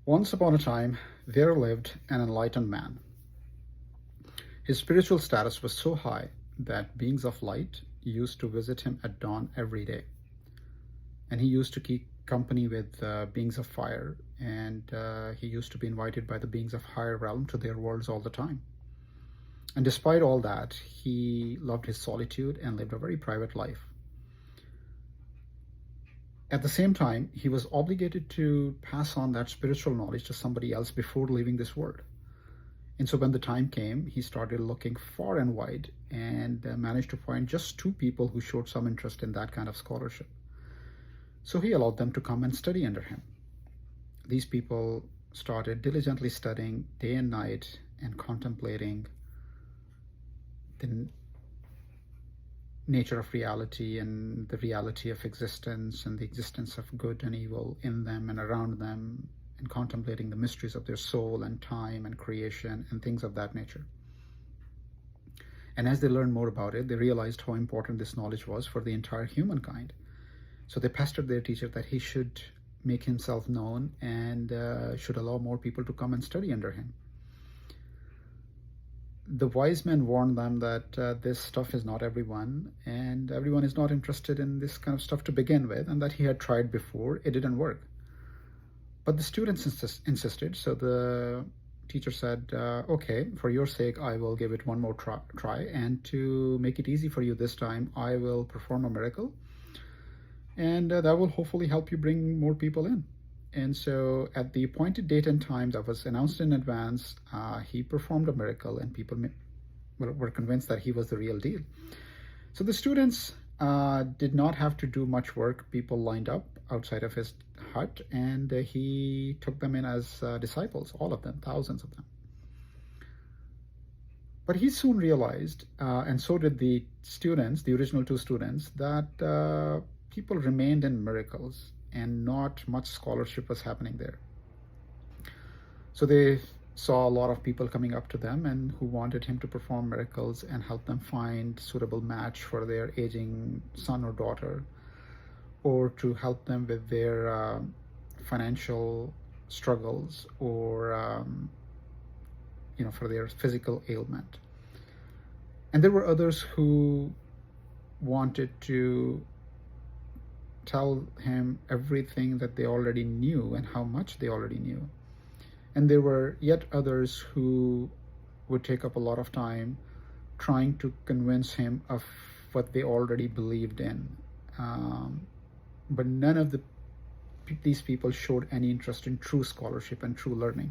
Once upon a time, there lived an enlightened man. His spiritual status was so high that beings of light used to visit him at dawn every day. And he used to keep company with beings of fire, and he used to be invited by the beings of higher realm to their worlds all the time. And despite all that, he loved his solitude and lived a very private life. At the same time, he was obligated to pass on that spiritual knowledge to somebody else before leaving this world. And so when the time came, he started looking far and wide and managed to find just 2 people who showed some interest in that kind of scholarship. So he allowed them to come and study under him. These people started diligently studying day and night and contemplating the nature of reality and the reality of existence and the existence of good and evil in them and around them, and contemplating the mysteries of their soul and time and creation and things of that nature. And as they learned more about it, they realized how important this knowledge was for the entire humankind. So they pestered their teacher that he should make himself known and should allow more people to come and study under him. The wise men warned them that this stuff is not everyone, and everyone is not interested in this kind of stuff to begin with, and that he had tried before, it didn't work. But the students insisted, so the teacher said, okay, for your sake, I will give it one more try, and to make it easy for you this time, I will perform a miracle, and that will hopefully help you bring more people in. And so at the appointed date and time that was announced in advance, he performed a miracle, and people were convinced that he was the real deal. So the students did not have to do much work. People lined up outside of his hut, and he took them in as disciples, all of them, thousands of them. But he soon realized, and so did the students, the original 2 students, that people remained in miracles and not much scholarship was happening there. So they saw a lot of people coming up to them and who wanted him to perform miracles and help them find suitable match for their aging son or daughter, or to help them with their financial struggles, or for their physical ailment. And there were others who wanted to tell him everything that they already knew and how much they already knew. And there were yet others who would take up a lot of time trying to convince him of what they already believed in. But none of these people showed any interest in true scholarship and true learning.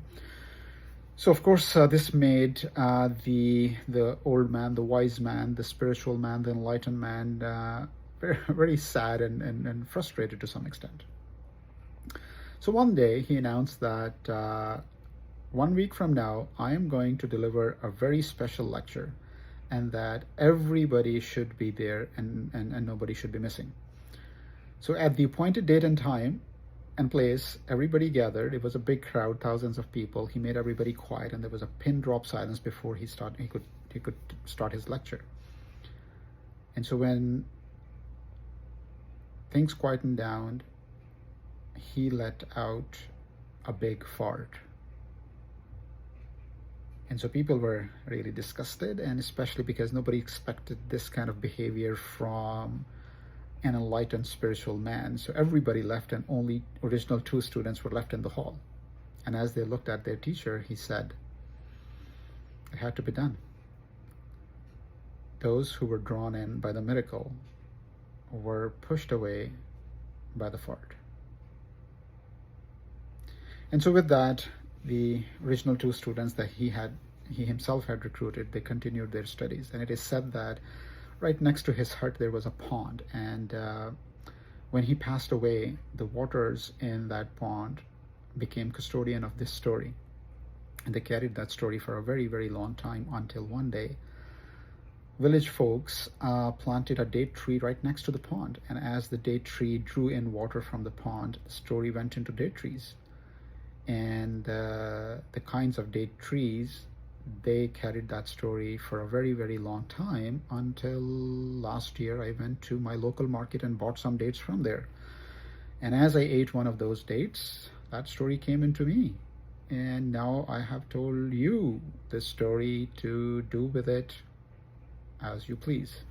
So of course, this made the old man, the wise man, the spiritual man, the enlightened man, very sad and frustrated to some extent. So one day he announced that 1 week from now, I am going to deliver a very special lecture, and that everybody should be there and nobody should be missing. So at the appointed date and time and place, everybody gathered. It was a big crowd, thousands of people. He made everybody quiet, and there was a pin drop silence before he could start his lecture. And so when things quietened down, he let out a big fart. And so people were really disgusted, and especially because nobody expected this kind of behavior from an enlightened spiritual man. So everybody left, and only original 2 students were left in the hall. And as they looked at their teacher, he said, it had to be done. Those who were drawn in by the miracle were pushed away by the fart. And so with that, the original 2 students that he himself had recruited, they continued their studies. And it is said that right next to his hut there was a pond, and when he passed away, the waters in that pond became custodian of this story, and they carried that story for a very, very long time, until one day village folks planted a date tree right next to the pond. And as the date tree drew in water from the pond, the story went into date trees. And the kinds of date trees, they carried that story for a very, very long time, until last year I went to my local market and bought some dates from there. And as I ate one of those dates, that story came into me. And now I have told you this story to do with it as you please.